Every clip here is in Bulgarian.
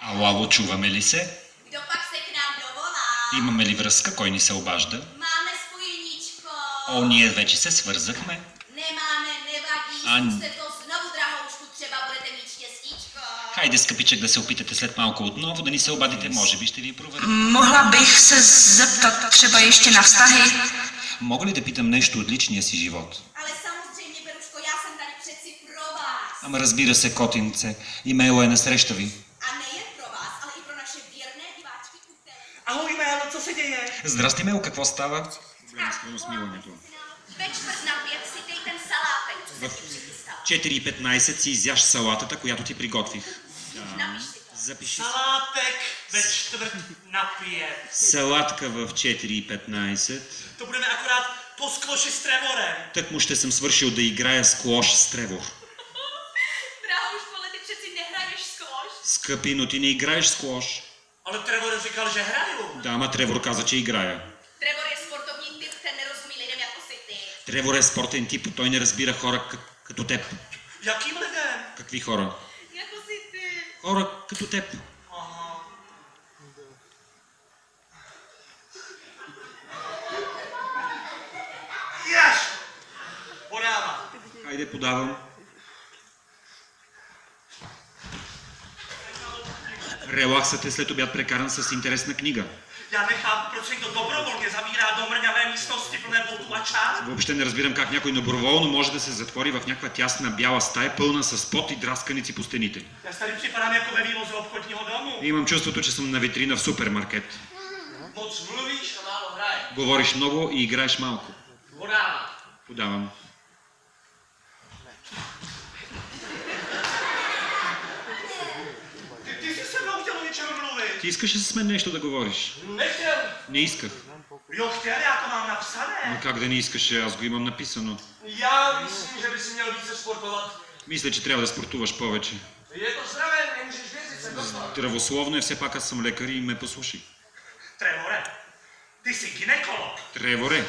Ало, чуваме ли се? Kdo pak se k nám dovolá? Имаме ли връзка? Кой ни се обажда? Máme spojeníčko. О, ние вече се свързахме. Nemáme, nevadí, zkuste to znovu, drahoušku, třeba budete mít štěstíčko. Хайде, скъпичък, да се опитате след малко отново да ни се обадите. Може би ще ви проверя. Mohla bych se zeptat třeba ještě na vztahy? Мога ли да питам нещо от личния си живот? Ale samozřejmě, Beruško, já jsem tady přeci pro vás. Ама разбира се, котинце. Имейл е на среща ви. A nejen pro vás, ale i pro naše věrné diváčky u televize. Ahoj, Mélo, co se děje? Здрасти, Мел, какво става? Ve 4:05 si dej ten salátek, co jsem ti přichystala. 4:15 си изяш салатата, която ти приготвих. Napiš si to. Запиши. Salátek ve 4:45. Салатка в 4:15. To budeme akorát po skloši s Trevorem. Так му ще съм свършил да играя сквош с Тревор. Drahoušku, ale ty přeci nehraješ skvoš. Скъпи, но ти не играеш сквош. Ale Trevor říkal, že hraju. Да, ама Тревор каза, че играя. Trevor je sportovní typ, ten nerozumí lidem jako si ty. Тревор е спортен тип, той не разбира хора като теб. Jakým lidem? Какви хора? Jako si ty. Хора като теб. Aha. Yes! Podávám. Хайде, подавам. Релаксът е след обяд прекаран с интересна книга. Já nechápu, proč se někdo dobrovolně zavírá do mrňavé místnosti plné botu a čas. Въобще не разбирам как някой доброволно може да се затвори в някаква тясна бяла стая, пълна с пот и драсканици по стените. Já si tady připadám jako ve vývozu obchodního domu. Имам чувството, че съм на витрина в супермаркет. Moc mluvíš a málo hraješ. Говориш много и играеш малко. Podávám. Подавам. Ty jsi se mnou chtěl o něčem mluvit. Ти искаш ли с мен нещо да говориш? Nechtěl. Не исках. Jo, chtěl, já to mám napsané. Но как да не искаш, аз го имам написано. Já myslím, že bys měl více sportovat. Мисля, че трябва да спортуваш повече. Je to zdravé, nemůžeš věřit, jsem doktor. Здравословно е, все пак аз съм лекар и ме послушай. Trevore, ty jsi gynekolog. Треворе,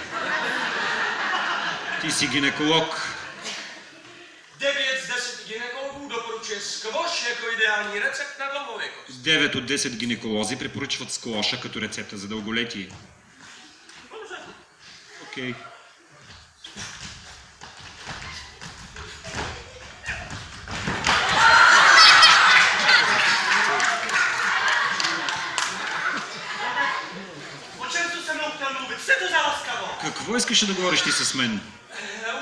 ти си гинеколог. 9 z 10 gynekologů doporučuje skvoš jako ideální recept na dlouhověkost. 9 от 10 гинеколози препоръчват склоша като рецепта за дълголетие. Dobře. Окей. O čem jsi se mnou chtěl mluvit? Jsi to za laskavo. Какво искаше да говориш ти с мен?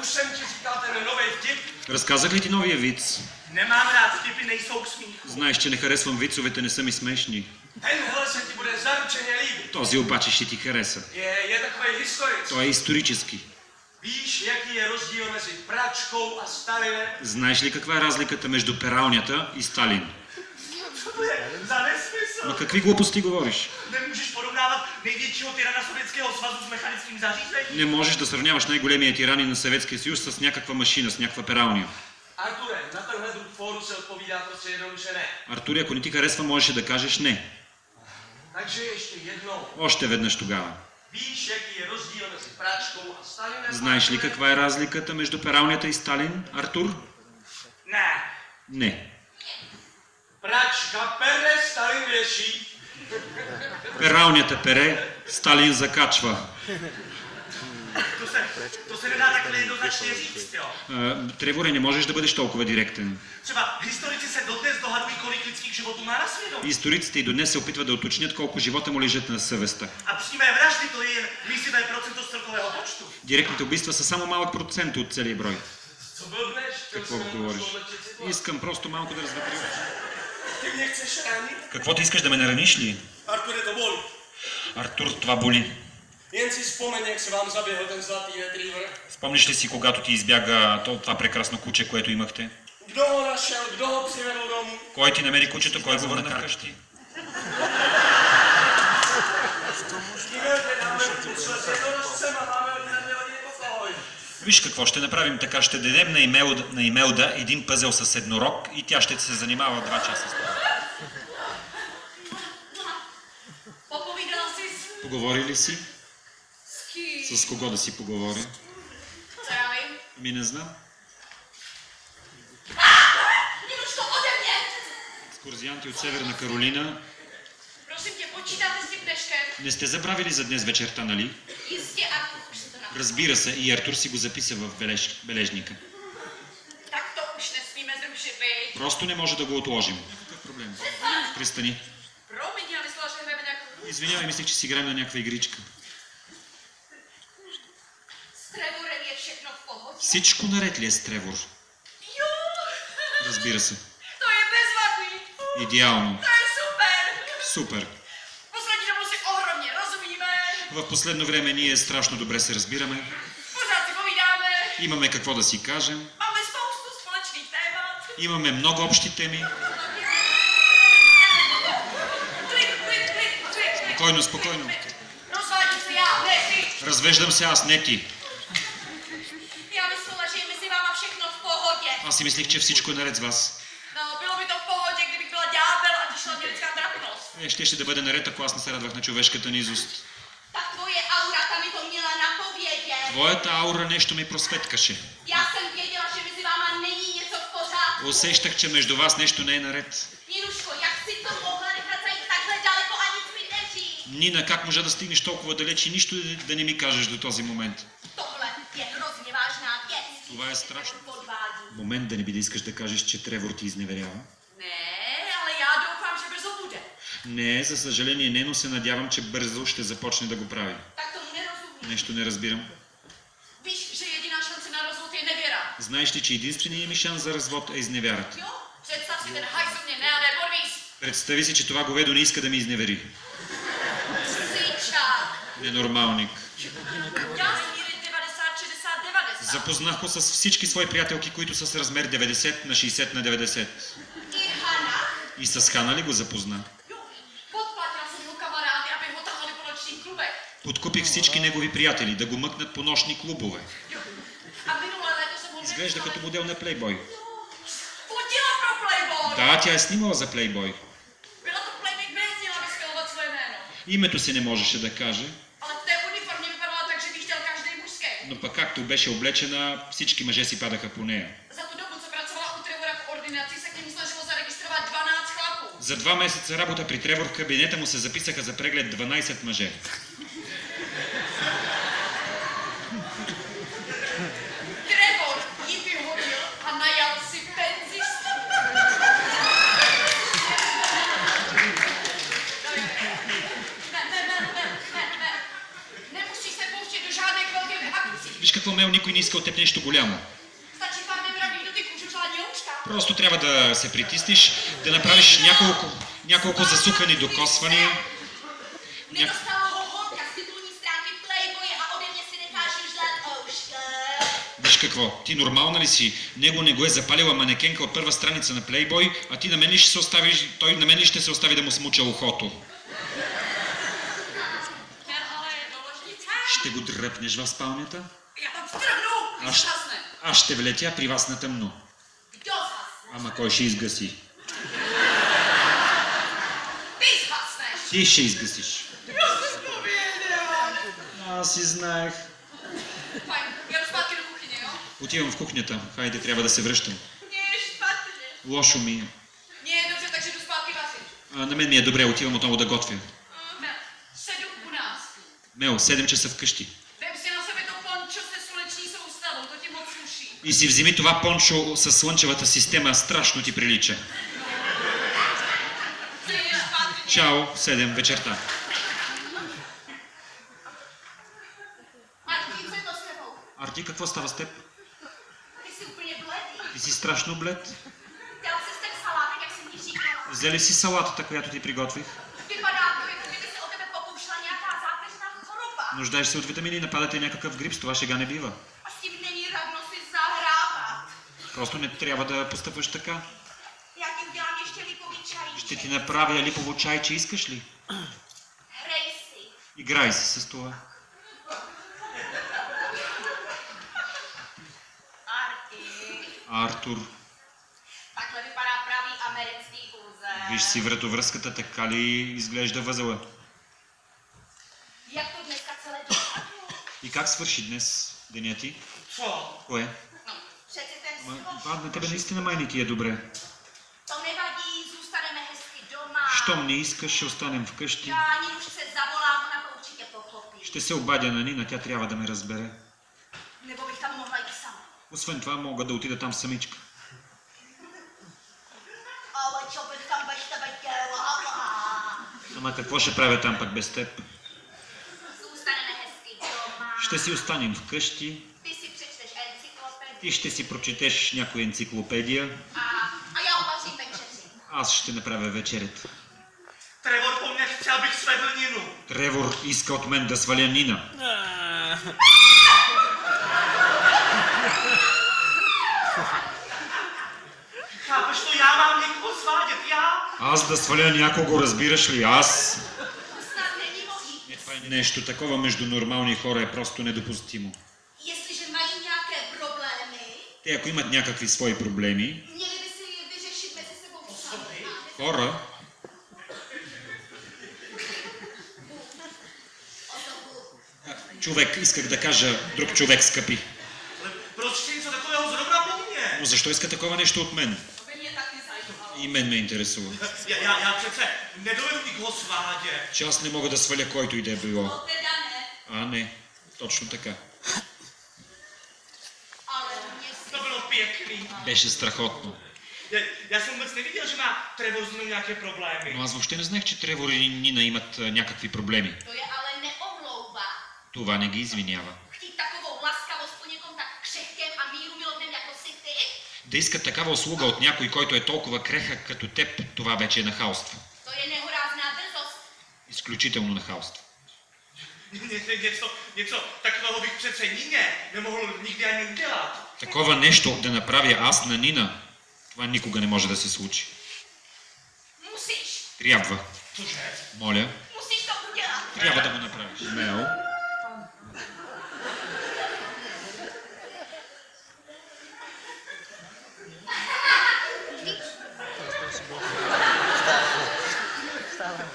Už jsem ti říkal ten nový vtip. Разказах ли ти новия виц? Nemám rád vtipy, nejsou k smíchu. Знаеш, че не харесвам вицовете, не са ми смешни. Tenhle se ti bude zaručeně líbit. Този обаче ще ти хареса. Je takový historický. Той е исторически. Víš, jaký je rozdíl mezi pračkou a Stalinem? Знаеш ли каква е разликата между пералнята и Сталин? Co to je za nesmysl? Но какви глупости говориш? Nemůžeš porovnávat největšího tyrana Sovětského svazu s mechanickým zařízením? Не можеш да сравняваш най-големия тиранин на Съветския съюз с някаква машина, с някаква пералня. Arture, na tenhle druh fóru se odpovídá prostě jednoduše ne. Артури, ако не ти харесва, можеше да кажеш не. Takže ještě jednou. Още веднъж тогава. Víš, jaký je rozdíl mezi pračkou a Stalinem? Знаеш ли каква е разликата между пералнята и Сталин, Артур? Ne. Не. Pračka pere, Stalin věší. Пералнята пере, Сталин закачва. To se nedá takhle jednoznačně říct, jo. Треворе, не можеш да бъдеш толкова директен. Třeba historici se dodnes dohadují, kolik lidských životů má na svědomí. Историците и до днес се опитват да уточнят колко живота му лежат на съвестта. A přímé vraždy to je jen mizivé procento z celkového počtu. Директните убийства са само малък процент от целия брой. Co blbneš? Какво говориш? Искам просто малко да разветря. Ty mě chceš ránit? Какво ти искаш да ме нараниш ли? Arture, to bolí. Артур, това боли. Jen si vzpomeň, jak se vám zaběhl ten zlatý retriever. Спомниш ли си, когато ти избяга това прекрасно куче, което имахте? Kdo ho našel, kdo ho přivedl domů? Кой ти намери кучето, кой го върна вкъщи? Díváte, dáme pucle s jednorožcem a máme od jedné hodiny pokoj. Виж какво ще направим така, ще дадем на Имелда един пъзел с еднорог и тя ще се занимава 2 часа с това. Popovídala jsi Поговори ли си? s kým? С кого да си поговори? Co já vím? Ами не знам. Екскурзианти от Северна Каролина. Prosím tě, počítáte s tím dneškem? Не сте забравили за днес вечерта, нали? Jistě, Artur, už si to napsal. Разбира се, и Артур си го записа в бележника. Tak to už nesmíme zrušit, viď? Просто не може да го отложим. Какъв проблем? Пристани. Promiň, já myslela, že hrajeme nějakou... Извинявай, мислех, че си играем на някаква игричка. S Trevorem je všechno v pohodě? Всичко наред ли е с Тревор? Jo! Разбира се. To je bezvadný! Идеално. To je super! Супер. Poslední dobou si ohromně rozumíme, В последно време ние страшно добре се разбираме. pořád si povídáme, Имаме какво да си кажем. máme spoustu společných témat. Имаме много общи теми. Спокойно, спокойно. Rozvádím se já, ne ty. Развеждам се аз, не ти. Já myslela, že je mezi váma všechno v pohodě. Аз си мислих, че всичко е наред с вас. No, bylo by to v pohodě, kdybych byla ďábel a když šla mě lidská trapnost. Щеше да бъде наред, ако аз не се радвах на човешката низост. Tak tvoje aura mi to měla napovědět. Твоята аура нещо ми просветкаше. Já jsem věděla, že mezi váma není něco v pořádku. Усещах, че между вас нещо не е наред. Ninuško, jak si to mohla nechat zajít takhle daleko a nic mi neříct? Нина, как можа да стигнеш толкова далеч и нищо да не ми кажеш до този момент? Tohle je hrozně vážná věc. Това е страшно. Podvádí. Момент да не би да искаш да кажеш, че Тревор ти изневерява. Ne, ale já doufám, že brzo bude. Не, за съжаление не, но се надявам, че бързо ще започне да го прави. Tak tomu nerozumím. Нещо не разбирам. Víš, že jediná šance na rozvod je nevěra. Знаеш ли, че единственият ми шанс за развод е изневярата? Jo? Představ si, ten hajzl mě ne podvíz. Представи си, че това говедо не иска да ми изневери. Syčák. Ненормалник. Já jsem míry 90, 60, 90. Запознах го с всички свои приятелки, които са с размер 90 на 60 на 90. I Hana. И с Хана ли го запозна? Jo. Podplatila jsem ho kamarády, aby ho tahali po nočních klubech. Подкупих всички негови приятели да го мъкнат по нощни клубове. Jo. A minulé léto jsem ho Изглежда като модел на Playboy. Fotila pro Playboy. Да, тя е снимала за Playboy. Byla to Playboy, neměla vyspělovat své jméno. Името си не можеше да каже, Ale v té uniformě vypadala tak, že by chtěl každý mužský. но пък както беше облечена, всички мъже си падаха по нея. Za tu dobu, co pracovala u Trevora v ordinaci, se k němu snažilo zaregistrovat 12 chlapů. За 2 месеца работа при Тревор в кабинета му се записаха за преглед 12 мъже. Trevor jí vyhodil a najal si penzistu. Ne. Nemusíš se pouštět do žádných velkých akcí. Виж какво, Мел, никой не иска от теб нещо голямо. Stačí pár nemravých dotyků žužlání ouška. Просто трябва да се притиснеш, да направиш няколко засукани докосвания. Nedostala ho holka z titulní stránky Playboye a ode mě si necháš žužlat ouška. Виж какво, ти нормална ли си? Него не го е запалила манекенка от първа страница на Playboy, а ти на мен ли ще се оставиш, той на мен ли ще се остави да му смуча ухото? Ще го дръпнеш в спалнята? Já tam strhnu, když zhasne. Аз ще влетя при вас на тъмно. Kdo zhasne? Ама кой ще изгаси? Ty zhasneš. Ти ще изгасиш. Já se zpověděla. Аз си знаех. Fajn, jdu zpátky do kuchyně, jo? Отивам в кухнята. Хайде, трябва да се връщам. Mně je špatně. Лошо ми е. Mně je dobře, takže jdu zpátky vařit. На мен ми е добре, отивам отново да готвя. Ne, 7 u nás. Мел, 7 часа вкъщи. Vem si na sebe to pončo se sluneční soustavou, to ti moc sluší. И си вземи това пончо със слънчевата система, страшно ти прилича. Ty je špatně. Чао, 7 вечерта. Martin, co je to s tebou? Арти, какво става с теб? Ty jsi úplně bledý. Ти си страшно блед. Dal jsi ten salátek, jak jsem ti říkala. Взели си салатата, която ти приготвих? Vypadá to, jako kdyby se o tebe pokoušela nějaká zákeřná choroba. Нуждаеш се от витамини, нападате някакъв грип, с това шега не бива. A s tím není ravno si zahrávat. Просто не трябва да постъпваш така. Já ti udělám ještě lipový čajíček. Ще ти направя липово чайче, искаш ли? Hrej si. Играй си с това. Arti. Артур, Takhle vypadá pravý americký uzel. виж си вратовръзката, така ли изглежда възела? Jak to dneska celé dopadlo? И как свърши днес деня ти? Co? Кое? No, přece ten Ма, skvoš. на тебе наистина май не ти е добре. To nevadí, zůstaneme Щом не искаш, ще останем вкъщи. Já ani už se zavolám, ona to určitě pochopí. Ще се обадя на Нина, тя трябва да ме разбере. Nebo bych tam mohla jít sama. Освен това, мога да отида там самичка. Ale čo bych tam bez tebe dělala? Ама какво ще правя там пък без теб? Zůstaneme hezky doma. Ще си останем вкъщи, Ty si přečteš encyklopedii. ти ще си прочетеш някоя енциклопедия, A já uvařím večeři. аз ще направя вечерята. Trevor po mně chce, abych svedl Ninu. Тревор иска от мен да сваля Нина. Chápeš to, já mám někoho svádět, já? Аз да сваля някого, разбираш ли? Аз? To snad není možné. Това е нещо такова между нормални хора е просто недопустимо. Jestliže mají nějaké problémy, Те ако имат някакви свои проблеми, měli by si je vyřešit mezi sebou sami. хора, човек, исках да кажа друг човек, скъпи. Ale proč chce něco takového zrovna po mně? Но защо иска такова нещо от мен? To by mě taky zajímalo. И мен ме интересува. Já přece nedovedu nikoho svádět. Че аз не мога да сваля който и да е било. To teda ne, А, не. Точно така. ale mě To bylo pěkný. Беше страхотно. Já jsem vůbec neviděl, že má Trevor s mnou nějaké problémy. Но аз въобще не знаех, че Тревор и Нина имат някакви проблеми. to je ale neomlouvá. Това не ги извинява. Chtít takovou laskavost po někom tak křehkém a míru milovném jako si ty? Да искат такава услуга от някой, който е толкова крехък като теб, това вече е нахалство. To je nehorázná drzost. Изключително нахалство. Něco takového bych přece Nině nemohl nikdy ani udělat. Такова нещо да направя аз на Нина, това никога не може да се случи. Musíš, Трябва. Cože? Моля, musíš to udělat. трябва да го направиш. Мел.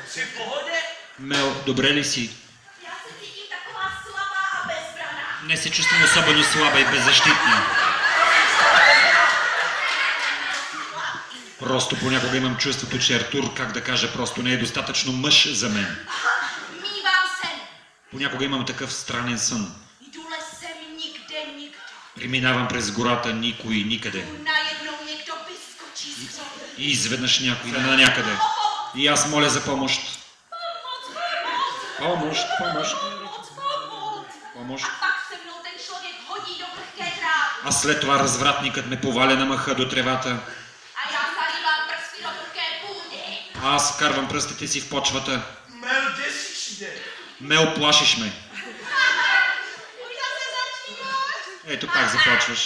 Jsi v pohodě? Мел, добре ли си? Já se cítím taková slabá a bezbraná. Не се чувствам особено слаба и беззащитна. Просто понякога имам чувството, че Артур, как да кажа, просто не е достатъчно мъж за мен. Mívám sen. Понякога имам такъв странен сън. Jdu lesem nikde nikdo. Преминавам през гората никой никъде. Najednou někdo vyskočí z toho. И изведнъж някой иде на някъде. И аз моля за помощ. Помощ, помощ, помощ. A pak se mnou ten člověk hodí do vlhké trávy. А след това развратникът ме поваля на мъха до тревата. A já zarývám prsty do vlhké půdy. Аз вкарвам пръстите си в почвата. Mel, kde jsi přijde? Мел, плашиш ме. Už zase začínáš. Ето пак започваш.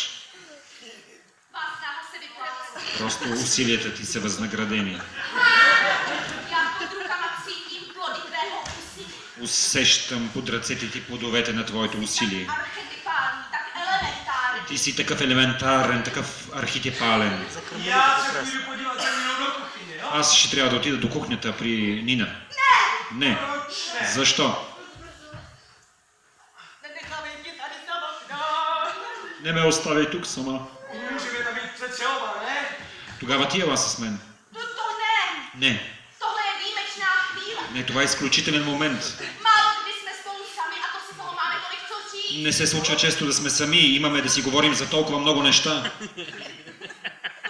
Vás snaha se vyplácí. Просто усилията ти са възнаградени. Já pod rukama cítím plody tvého úsilí. Усещам под ръцете ти плодовете на твоето усилие. Archetypální, tak elementární. Ти си такъв елементарен, такъв архетипален. Já se půjdu podívat za Ninou do kuchyně, jo? Аз ще трябва да отида до кухнята при Нина. Не. Proč ne? Защо? Nenecháme mě tady samotnou. Не ме оставяй тук сама. Můžeme tam jít přece oba, ne? Тогава ти ела с мен. To ne. Не. Tohle je výjimečná chvíle. Не, това е изключителен момент. Málo kdy jsme spolu sami a to si toho máme tolik co říct. Не се случва често да сме сами и имаме да си говорим за толкова много неща.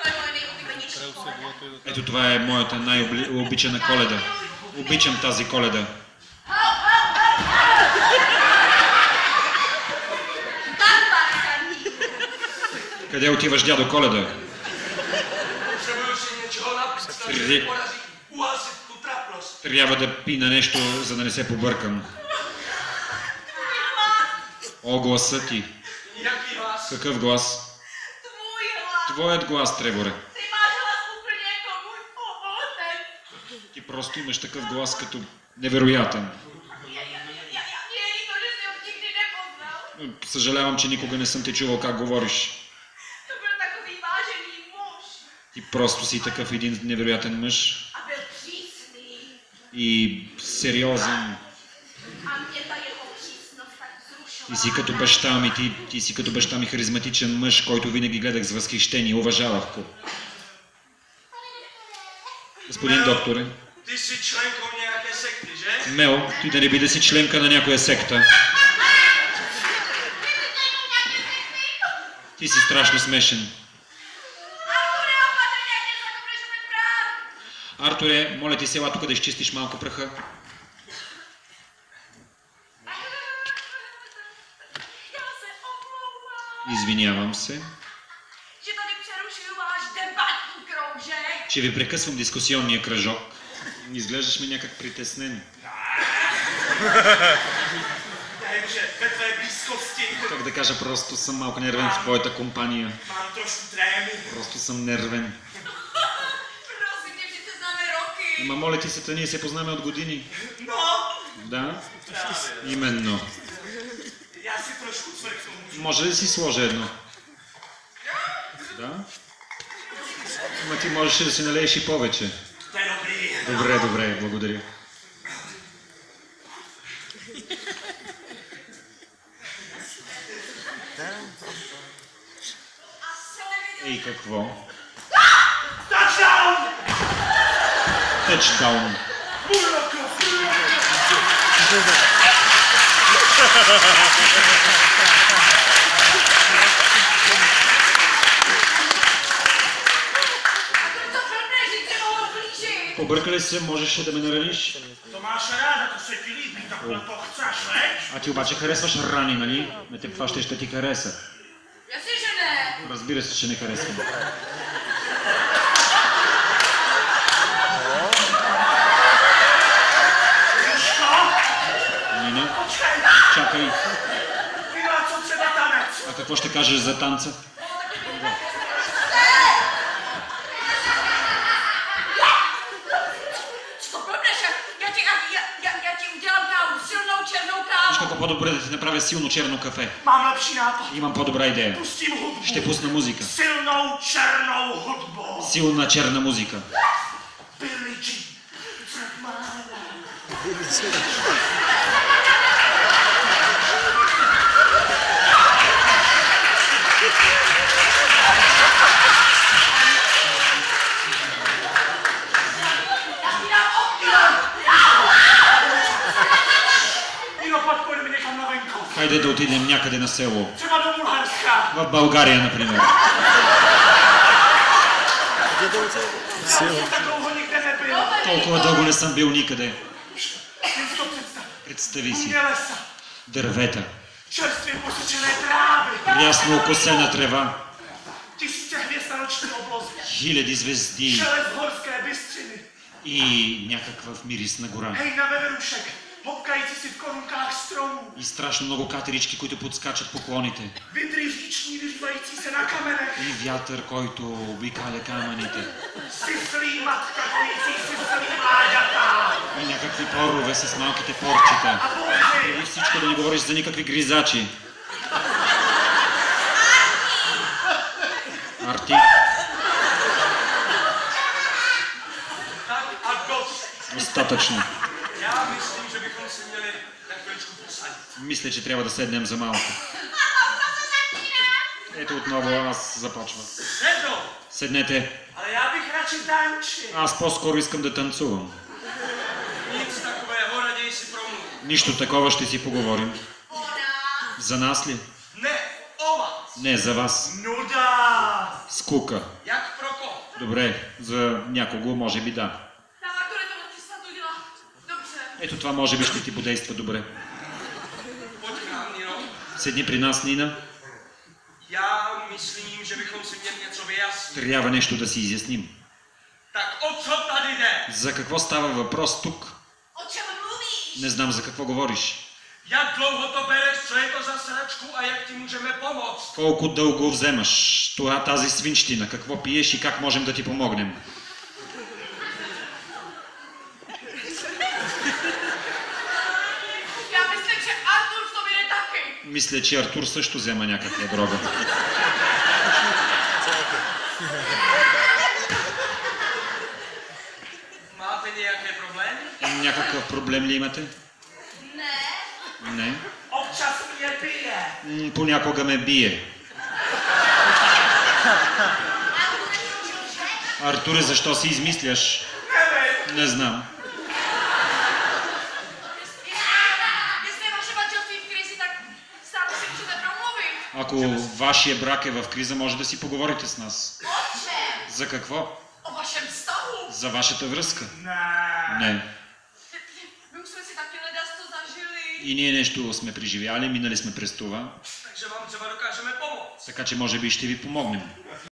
To je moje nejoblíbenější koleda. Ето това е моята най-обичана Коледа. Обичам тази Коледа. Barbarsaní. Къде отиваш, дядо Коледа? Potřebuju si něčeho napít, snad se mi podaří uhasit tu trapnost. Трябва да пина нещо, за да не се побъркам. О, гласа ти. Jaký hlas? Какъв глас? Tvůj hlas. Твоят глас, Треворе. Ty máš hlas úplně jako můj ovoten. Ти просто имаш такъв глас като невероятен. Je líto, že jsi ho nikdy nepoznal. Съжалявам, че никога не съм те чувал как говориш. To byl takový vážený muž. Ти просто си такъв един невероятен мъж A byl přísný. и сериозен. A mě ta jeho přísnost tak vzrušovala. Ти си като баща ми, ти си като баща ми харизматичен мъж, който винаги гледах с възхищение, уважавах го. Господин докторе, Ty Ty jsi členkou nějaké sekty, že? Мел, ти да не биде си членка на някоя секта. Ти си страшно смешен. Артуре, моля ти се, ела тук да изчистиш малко праха. Извинявам се, Že tady přerušuju váš debatní kroužek. че ви прекъсвам дискусионния кръжок. Изглеждаш ми някак притеснен. Takže ve tvé blízkosti Как да кажа, просто съм малко нервен в твоята компания. mám trošku trému. Просто съм нервен. Prosím tě, že se známe roky. Ама моля ти се, ние се познаваме от години. No, Да? právě. Именно. Já si trošku cvrknu. Може ли да си сложа едно? Да? Ама ти можеш да си налееш и повече. To je dobrý. Добре, добре, благодаря. Ей, какво? Touchdown! Тъчдаун. To blbne, že tě mohl blížit. Побъркали се, можеше да ме нараниш. To máš ráda, to se ti líbí, takhle to chceš, veď? А ти обаче харесваш рани, нали? На теб това ще ти хареса. Jasně, že ne. Разбира се, че не харесвам. Južko, Нина, počkej, чакай. vydá co třeba tanec. А какво ще кажеш за танца? Co to blbneš? Já ti udělám kávu, silnou černou Виж kávu. колко по-добре да ти направя силно черно кафе. Mám lepší nápad. Имам по-добра идея. Pustím hudbu. Ще пусна музика. Silnou černou hudbu. Силна черна музика. Billie Jean. Ino, pak půjdeme někam na venkov. Хайде да отидем някъде на село. Třeba do Bulharska. В България, например. Já jsem tak dlouho nikde nebyl. Толкова дълго не съм бил никъде. Jen si to představ. Представи си. Umě lesa. Дървета. Čerstvě posečené trávy. Прясно окосена трева. Tisíce hvězd na noční obloze. Хиляди звезди. Šelest horské bystřiny. И някакъв мирис на гора. Hej na veverušek. Hopkající si v korunkách stromů. И страшно много катерички, които подскачат по клоните. Витри říční vyřívající se na kamenech. И вятър, който обикаля камъните. Siflí matka kojící siflí mláďata. И някакви порове с малките порчета. A bouři. И всичко да не говориш за никакви гризачи. Арти, Tak a dost. достатъчно. Já myslím, že bychom si měli na chviličku posadit. Мисля, че трябва да седнем за малко. Ето отново аз започвам. Sedno, Седнете. ale já bych radši tančil. Аз по-скоро искам да танцувам. Nic takového, raději si promluv. Нищо такова, ще си поговорим. Ona. За нас ли? Ne, o vás. Не, за вас. Nuda. Скука. Jak pro koho? Добре, за някого може би да. Tak, to je to snad udělat. Dobře. Ето това може би ще ти подейства добре. Pojď k nám, Nino. Седни при нас, Нина. Já myslím, že bychom si měli něco vyjasnit. Трябва нещо да си изясним. Tak o co tady jde? За какво става въпрос тук? O čem mluvíš? Не знам за какво говориш. Jak dlouho to bereš, co je to za sračku a jak ti můžeme pomoct? Колко дълго вземаш тази свинщина? Какво пиеш и как можем да ти помогнем? Já myslím, že Artur to jde taky. Мисля, че Артур също взема някаква дрога. Máte nějaké problémy? Някакъв проблем ли имате? Ne. Не. Občas mě bije. Понякога ме бие. Artur, cože? Артуре, защо си измисляш? Nevím. Не знам. Ако вашия брак е в криза, може да си поговорите с нас. O čem? За какво? O vašem vztahu. За вашата връзка. Ne. Не. My už jsme si taky ledasto zažili. И ние нещо сме преживяли, минали сме през това, Takže vám třeba dokážeme pomoct. така че може би ще ви помогнем.